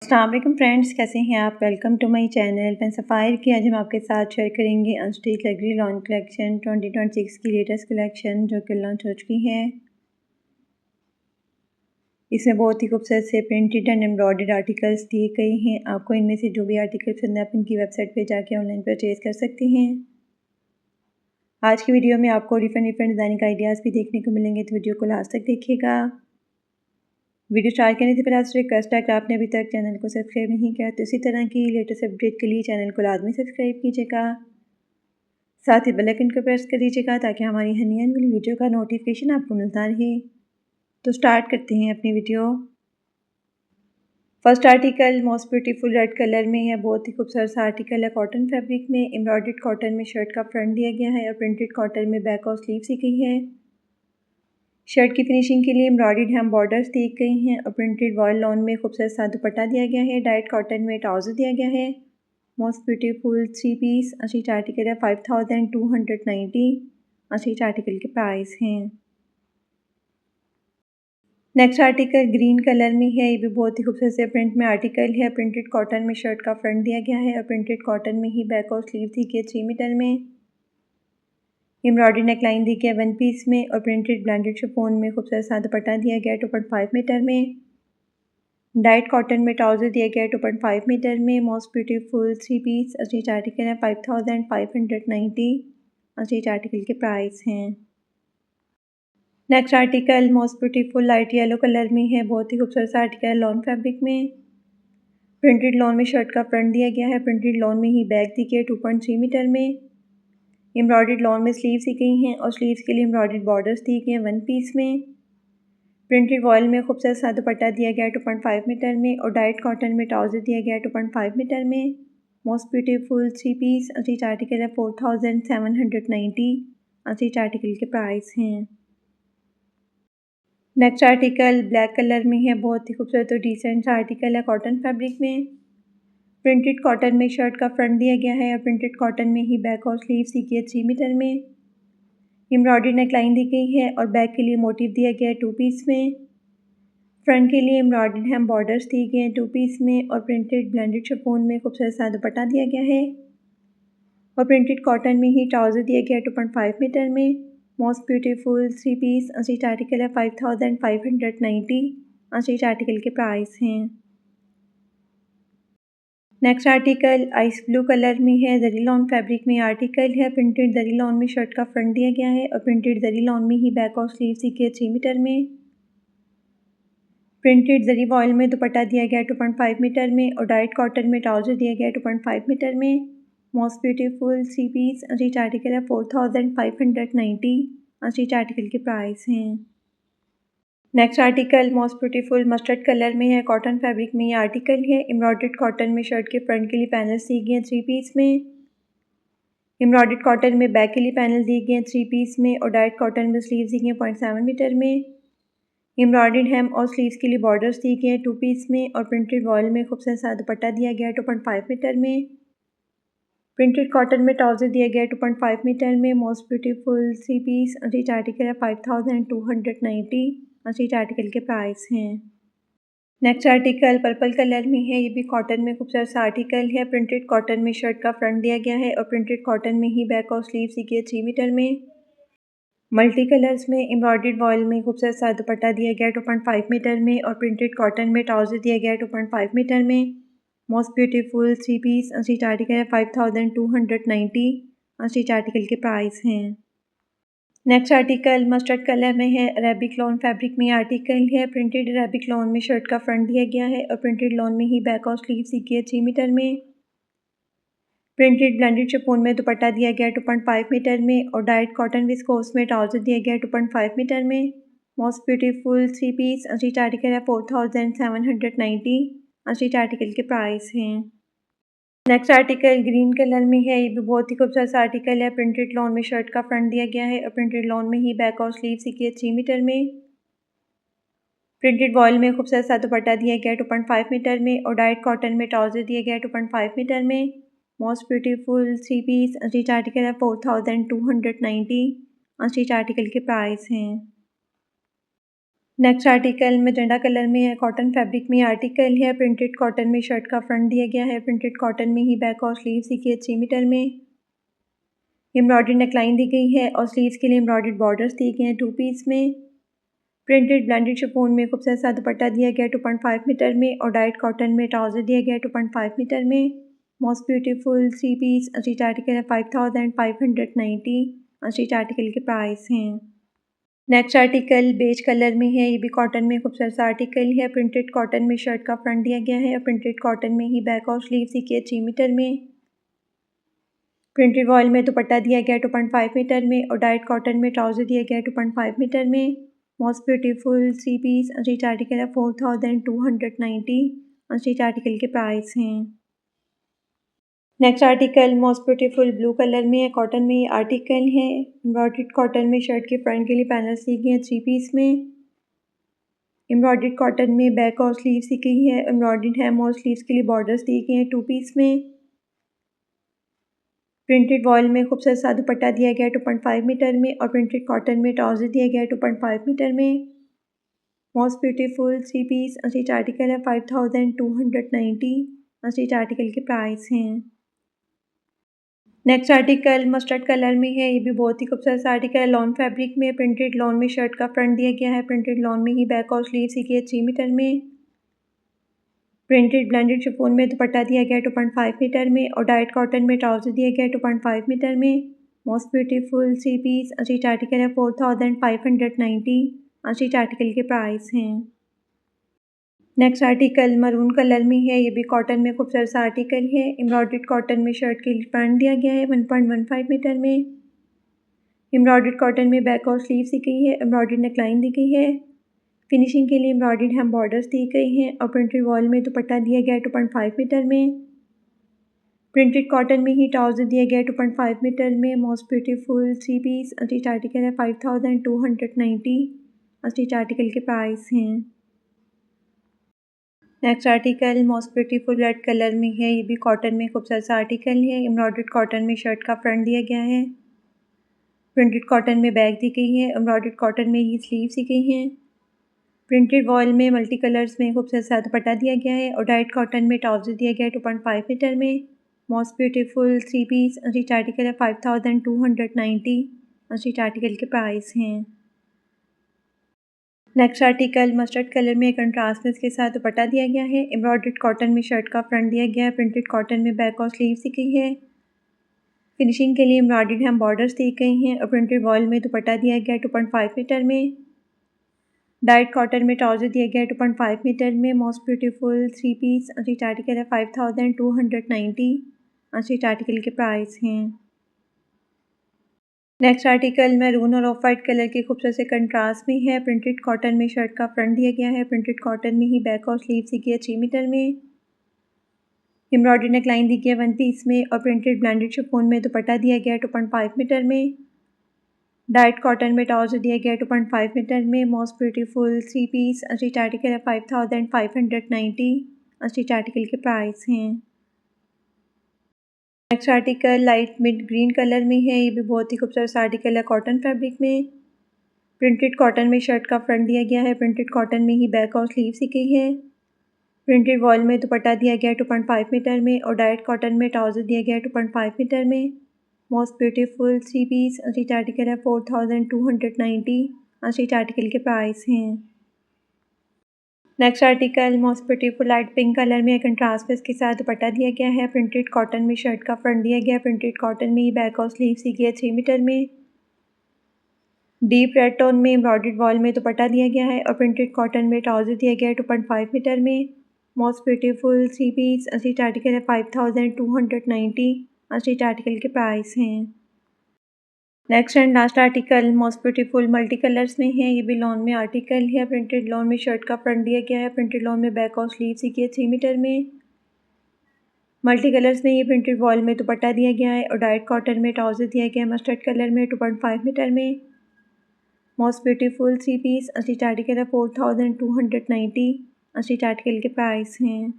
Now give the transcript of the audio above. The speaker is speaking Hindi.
अस्सलाम वालेकुम फ्रेंड्स, कैसे हैं आप। Welcome to my channel. मैं सफ़ायर की आज हम आपके साथ शेयर करेंगे अनस्टिच लग्जरी लॉन कलेक्शन 2026 की लेटेस्ट कलेक्शन जो कि लॉन्च हो चुकी है। इसमें बहुत ही खूबसूरत से प्रिंटेड एंड एम्ब्रॉयडर्ड आर्टिकल्स दिए गए हैं। आपको इनमें से जो भी आर्टिकल पसंद है आप इनकी वेबसाइट पर जाके ऑनलाइन परचेज़ कर सकते हैं। आज की वीडियो में आपको डिफरेंट डिज़ाइनिंग आइडियाज़ भी देखने को मिलेंगे, तो वीडियो को लास्ट तक देखिएगा। वीडियो स्टार्ट करने से पहले आपसे रिक्वेस्ट है कि आपने अभी तक चैनल को सब्सक्राइब नहीं किया तो इसी तरह की लेटेस्ट अपडेट के लिए चैनल को लाजमी सब्सक्राइब कीजिएगा। साथ ही बेल आइकन को प्रेस कर दीजिएगा ताकि हमारी हर नई वाली वीडियो का नोटिफिकेशन आपको मिलता रहे। तो स्टार्ट करते हैं अपनी video. First article most beautiful red colour में है। बहुत ही खूबसूरत सा आर्टिकल है। कॉटन फैब्रिक में एम्ब्रॉयडर्ड कॉटन में शर्ट का फ्रंट दिया गया है और प्रिंटेड कॉटन में बैक और स्लीव सी गई है। शर्ट की फिनिशिंग के लिए एम्ब्रॉयडर्ड हैम बॉर्डर्स दिए गए हैं और प्रिंटेड वॉयल लॉन में खूबसूरत सा दुपट्टा दिया गया है। डाइट कॉटन में ट्राउज़र दिया गया है। मोस्ट ब्यूटीफुल 3 पीस अशीच आर्टिकल है। 5290 अशीच आर्टिकल के प्राइस हैं। नेक्स्ट आर्टिकल ग्रीन कलर में है। ये भी बहुत ही खूबसूरत से प्रिंट में आर्टिकल है। प्रिंटेड कॉटन में शर्ट का फ्रंट दिया गया है और प्रिंटेड कॉटन में ही बैक और स्लीव दी गई 3 मीटर में। एम्ब्रॉयडरी नेकलाइन दी गई है 1 पीस में और प्रिंटेड ब्लेंडेड शिफॉन में खूबसूरत सा दुपट्टा दिया गया है 2.5 मीटर में। डाइट कॉटन में ट्राउज़र दिया गया है 2.5 मीटर में। मोस्ट ब्यूटीफुल 3 पीस अशीच आर्टिकल है। 5590 अशीच आर्टिकल के प्राइस हैं। Next article most beautiful light yellow colour में है। बहुत ही खूबसूरत सा आर्टिकल है लॉन फैब्रिक में। प्रिंटेड लॉन में शर्ट का फ्रंट दिया गया है। प्रिंटेड लॉन में ही बैक दी गई है 2.3 मीटर में। एम्ब्रॉयडर्ड लॉन में स्लीव्स दी गई हैं और स्लीव्स के लिए एम्ब्रॉयडर्ड बॉर्डर्स दिए गए हैं 1 पीस में। प्रिंटेड वॉयल में खूबसूरत सा दुपट्टा दिया गया है 2.5 मीटर में और डाइट कॉटन में ट्राउज़र दिया गया है 2.5 मीटर में। मोस्ट ब्यूटीफुल 3 पीस अशीच आर्टिकल है। 4790 अशीच आर्टिकल के प्राइस हैं। नेक्स्ट आर्टिकल ब्लैक कलर में है। बहुत ही खूबसूरत और डिसेंट आर्टिकल है कॉटन फैब्रिक में। प्रिंटेड कॉटन में शर्ट का फ्रंट दिया गया है और प्रिंटेड कॉटन में ही बैक और स्लीव दी गई है 3 मीटर में। एम्ब्रॉयडरी नेकलाइन दी गई है और बैक के लिए मोटिव दिया गया है 2 पीस में। फ्रंट के लिए एम्ब्रॉयडर्ड हैम बॉर्डर्स दिए गए हैं 2 पीस में और प्रिंटेड ब्लेंडेड शिफॉन में खूबसूरत सा दुपट्टा दिया गया है और प्रिंटेड कॉटन में ही ट्राउज़र दिया गया है 2.5 मीटर में। मोस्ट ब्यूटीफुल 3 पीस अशीच आर्टिकल है। 5590 अशीच आर्टिकल के प्राइस हैं। Next article ice blue colour में है। जरी लॉन फैब्रिक में आर्टिकल है। प्रिंटेड जरी लॉन में शर्ट का फ्रंट दिया गया है और प्रिंटेड जरी लॉन में ही बैक और स्लीव दी गई है 3 मीटर में। प्रिंटेड जरी वॉयल में दुपट्टा दिया गया है 2.5 मीटर में और डाइट कॉटन में ट्राउज़र दिया गया है 2.5 मीटर में। मोस्ट ब्यूटीफुल 3 पीस अशीच आर्टिकल है। 4590 अशीच आर्टिकल के प्राइस हैं। Next article most beautiful mustard colour में है। कॉटन फैब्रिक में ये आर्टिकल है। एम्ब्रॉयडर्ड कॉटन में शर्ट के फ्रंट के लिए पैनल्स दिए गए हैं 3 पीस में। एम्ब्रॉयडर्ड कॉटन में बैक के लिए पैनल दिए गए हैं 3 पीस में और डाइट कॉटन में स्लीव्स दी गई हैं 0.7 मीटर में। एम्ब्रॉयडर्ड हेम और स्लीव्स के लिए बॉर्डर्स दिए गए हैं 2 पीस में और प्रिंटेड वॉयल में खूबसूरत सा दुपट्टा दिया गया है 2.5 मीटर में। प्रिंटेड कॉटन में ट्राउज़र दिया गया है 2.5 मीटर में। मोस्ट ब्यूटीफुल 3 पीस अशीच आर्टिकल है। 5290 अशीच आर्टिकल के प्राइस हैं। नेक्स्ट आर्टिकल पर्पल कलर में है। ये भी कॉटन में खूबसूरत सा आर्टिकल है। प्रिंटेड कॉटन में शर्ट का फ्रंट दिया गया है और प्रिंटेड कॉटन में ही बैक और स्लीव दी गई है 3 मीटर में। मल्टी कलर्स में एम्ब्रॉयडर्ड वॉयल में खूबसूरत सा दुपट्टा दिया गया है 2.5 मीटर में और प्रिंटेड कॉटन में ट्राउज़र दिया गया है 2.5 मीटर में। मोस्ट ब्यूटीफुल 3 पीस अशीच आर्टिकल है। 5290 अशीच आर्टिकल के प्राइस हैं। नेक्स्ट आर्टिकल मस्टर्ड कलर में है। अरेबिक लॉन फैब्रिक में आर्टिकल है। प्रिंटेड अरेबिक लॉन में शर्ट का फ्रंट दिया गया है और प्रिंटेड लॉन में ही बैक और स्लीव दी गई है 3 मीटर में। प्रिंटेड ब्लेंडेड शिफॉन में दुपट्टा दिया गया है 2.5 मीटर में और डाइट कॉटन विस्कोस में ट्राउज़र दिया गया है 2.5 मीटर में। मोस्ट ब्यूटीफुल 3 पीस अशीच आर्टिकल है। 4790 अशीच आर्टिकल के प्राइस हैं। नेक्स्ट आर्टिकल ग्रीन कलर में है। ये भी बहुत ही खूबसूरत सा आर्टिकल है। प्रिंटेड लॉन में शर्ट का फ्रंट दिया गया है और प्रिंटेड लॉन में ही बैक और स्लीव दी गई है 3 मीटर में। प्रिंटेड वॉयल में खूबसूरत सा दुपट्टा दिया गया है 2.5 मीटर में और डाइट कॉटन में ट्राउज़र दिया गया है 2.5 मीटर में। मोस्ट ब्यूटीफुल 3 पीस अशीच आर्टिकल है। 4290 अशीच आर्टिकल के प्राइस हैं। नेक्स्ट आर्टिकल मैजेंडा कलर में है, कॉटन फैब्रिक में आर्टिकल है। प्रिंटेड कॉटन में शर्ट का फ्रंट दिया गया है। प्रिंटेड कॉटन में ही बैक और स्लीव्स देखिए 3 मीटर में। एम्ब्रॉयडरी नेकलाइन दी गई है और स्लीव्स के लिए एम्ब्रॉयडर्ड बॉर्डर्स दिए गए हैं 2 पीस में। प्रिंटेड ब्लेंडेड शिफॉन में खूबसूरत सा दुपट्टा दिया गया 2.5 मीटर में और डाइट कॉटन में ट्राउज़र दिया गया 2.5 मीटर में। Most beautiful 3 piece stitch article है 5590। स्टिच आर्टिकल के प्राइस हैं। नेक्स्ट आर्टिकल बेज कलर में है, ये भी कॉटन में खूबसूरत सा आर्टिकल है। प्रिंटेड कॉटन में शर्ट का फ्रंट दिया गया है और प्रिंटेड कॉटन में ही बैक और स्लीव सीखिए 3 मीटर में। प्रिंटेड वॉयल में दुपट्टा दिया गया 2.5 मीटर में और डाइट कॉटन में ट्राउज़र दिया गया 2.5 मीटर में। Most beautiful 3 piece stitch article है 4290। स्टिच आर्टिकल के प्राइस हैं। Next article most beautiful blue colour में है, कॉटन में ये आर्टिकल है। एम्ब्रॉयडर्ड कॉटन में शर्ट के फ्रंट के लिए पैनल्स दी गए हैं 3 पीस में। एम्ब्रॉयडर्ड कॉटन में बैक और स्लीव्स दी गई है। एम्ब्रॉयडर्ड hem और स्लीव्स के लिए बॉर्डर्स दिए गए हैं 2 पीस में। प्रिंटेड वॉयल में खूबसूरत सा दुपट्टा दिया गया 2.5 मीटर में और प्रिंटेड कॉटन में ट्राउज़र दिया गया 2.5 मीटर में। Most beautiful 3 piece stitch article है 5290। स्टिच आर्टिकल के प्राइस हैं। नेक्स्ट आर्टिकल मस्टर्ड कलर में है, ये भी बहुत ही खूबसूरत सा आर्टिकल है। लॉन फैब्रिक में प्रिंटेड लॉन में शर्ट का फ्रंट दिया गया है। प्रिंटेड लॉन में ही बैक और स्लीव सीखिए 3 मीटर में। प्रिंटेड ब्लेंडेड शिफॉन में दुपट्टा दिया गया 2.5 मीटर में और डाइट कॉटन में ट्राउज़र दिया गया 2.5 मीटर में। Most beautiful 3 piece stitch article है 4590। स्टिच आर्टिकल के प्राइस हैं। नेक्स्ट आर्टिकल मरून कलर में है, ये भी कॉटन में खूबसूरत सा आर्टिकल है। एम्ब्रॉयडर्ड कॉटन में शर्ट के फ्रंट दिया गया है 1.15 मीटर में। एम्ब्रॉयडर्ड कॉटन में बैक और स्लीव दी गई है। एम्ब्रॉयडर्ड नेकलाइन दी गई है। फिनिशिंग के लिए एम्ब्रॉयडर्ड hem बॉर्डर्स दी गई हैं और प्रिंटेड वॉल में दुपट्टा दिया गया 2.5 मीटर में। प्रिंटेड कॉटन में ही ट्राउज़र दिया गया 2.5 मीटर में। Most beautiful 3 piece stitch article है 5290। स्टिच आर्टिकल के प्राइस हैं। Next article most beautiful red colour में है, ये भी कॉटन में खूबसूरत सा आर्टिकल है। एम्ब्रॉयडर्ड कॉटन में शर्ट का फ्रंट दिया गया है। प्रिंटेड कॉटन में बैक दी गई है। एम्ब्रॉयडर्ड कॉटन में ही स्लीव दी गई हैं। प्रिंटेड वॉयल में मल्टी कलर्स में खूबसूरत सा दुपट्टा दिया गया है और डाइट कॉटन में ट्राउज़र दिया गया है 2.5 मीटर में। Most beautiful 3 piece stitch article है 5290। स्टिच आर्टिकल के प्राइस हैं। नेक्स्ट आर्टिकल मस्टर्ड कलर में कंट्रास्ट में इसके साथ दुपट्टा दिया गया है। एम्ब्रॉयडर्ड कॉटन में शर्ट का फ्रंट दिया गया है। प्रिंटेड कॉटन में बैक और स्लीव दी गई है। फिनिशिंग के लिए एम्ब्रॉयडर्ड hem बॉर्डर्स दी गई हैं और प्रिंटेड वॉयल में दुपट्टा दिया गया है 2.5 मीटर में। डाइट कॉटन में ट्राउज़र दिया गया है 2.5 मीटर में। Most beautiful 3 piece stitch article है 5290। स्टिच आर्टिकल के प्राइस हैं। नेक्स्ट आर्टिकल मैरून और ऑफ वाइट कलर के खूबसूरत से कंट्रास्ट में है। प्रिंटेड कॉटन में शर्ट का फ्रंट दिया गया है। प्रिंटेड कॉटन में ही बैक और स्लीव दी गई है 3 मीटर में। एम्ब्रॉयडरी नेकलाइन दी गई है 1 पीस में और प्रिंटेड ब्लेंडेड शिफॉन में दुपट्टा दिया गया है 2.5 मीटर में। डाइट कॉटन में ट्राउज़र दिया गया 2.5 मीटर में। Most beautiful 3 piece stitch article है 5590। स्टिच आर्टिकल के प्राइस हैं। Next article light mid green colour में है, ये भी बहुत ही खूबसूरत आर्टिकल है कॉटन फैब्रिक में। प्रिंटेड कॉटन में शर्ट का फ्रंट दिया गया है। प्रिंटेड कॉटन में ही बैक और स्लीव दी गई है। प्रिंटेड वॉल में दुपट्टा दिया गया 2.5 मीटर में और डाइट कॉटन में ट्राउज़र दिया गया 2.5 मीटर में। Most beautiful 3 piece stitch article है 4290। स्टिच आर्टिकल के प्राइस हैं। Next article most beautiful light pink colour में कंट्रास्ट पीस के साथ दुपट्टा दिया गया है। प्रिंटेड कॉटन में शर्ट का फ्रंट दिया गया है। प्रिंटेड कॉटन में ही बैक और स्लीव दी गई है 3 मीटर में। डीप रेड टोन में एम्ब्रॉयडर्ड वॉल में दुपट्टा दिया गया है और प्रिंटेड कॉटन में ट्राउज़र दिया गया है 2.5 मीटर में। Most beautiful 3 piece stitch article है 5290। स्टिच आर्टिकल के प्राइस हैं। Next and last article most beautiful multi colours में है, ये भी लॉन में आर्टिकल है। प्रिंटेड लॉन में शर्ट का फ्रंट दिया गया है। प्रिंटेड लॉन में बैक और स्लीव दी गई है 3 मीटर में। मल्टी कलर्स में ये प्रिंटेड वॉल में दुपट्टा दिया गया है और डाइट कॉटन में ट्राउज़र दिया गया है मस्टर्ड कलर में 2.5 मीटर में। Most beautiful 3 piece stitch article है 4290। स्टिच आर्टिकल के प्राइस हैं।